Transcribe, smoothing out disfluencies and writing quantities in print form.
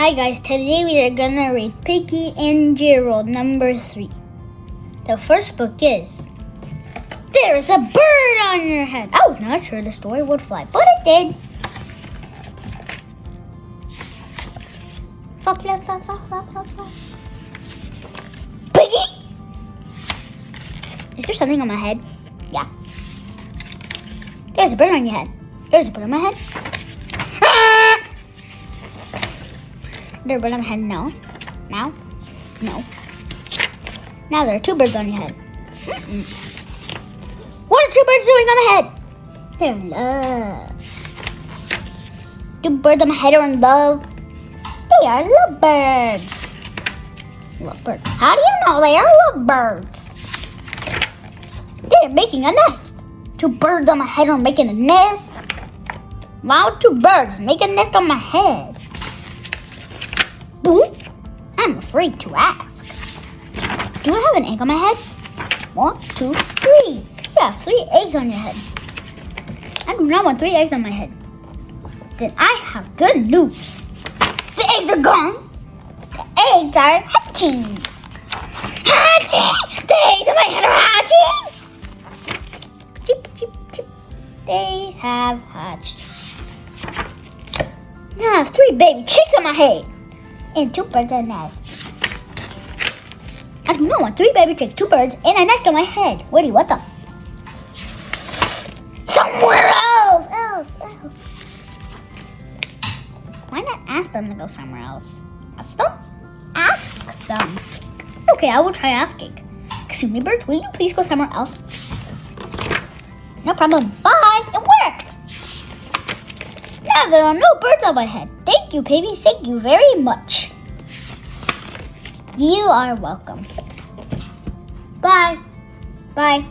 Hi guys, today we are gonna read Pinky and Gerald number 3. The first book is There's a Bird on Your Head. I was not sure the story would fly, but it did. Flop, flop, flop, flop, flop, flop, flop. Piggy! Is there something on my head? Yeah. There's a bird on your head. There's a bird on my head. Ah! There's a bird on my head. No. Now? No. Now there are 2 birds on your head. Mm-mm. What are 2 birds doing on my head? They're in love. 2 birds on my head are in love. They are lovebirds. Lovebirds. How do you know they are lovebirds? They're making a nest. 2 birds on my head are making a nest. Wow, 2 birds make a nest on my head. Boo? I'm afraid to ask. Do I have an egg on my head? 1, 2, 3. You have 3 eggs on your head. I do not want 3 eggs on my head. Then I have good news. The eggs are gone. The eggs are hatching. Hatching! The eggs on my head are hatching. Chip, chip, chip. They have hatched. Now I have 3 baby chicks on my head. And 2 birds in a nest. I do not want 3 baby chicks, 2 birds, and a nest on my head. Where do you want them? Somewhere else! Why not ask them to go somewhere else? Ask them? Ask them. Okay, I will try asking. Excuse me, birds, will you please go somewhere else? No problem. Bye. It worked. Now there are no birds on my head. Thank you, baby. Thank you very much. You are welcome. Bye. Bye.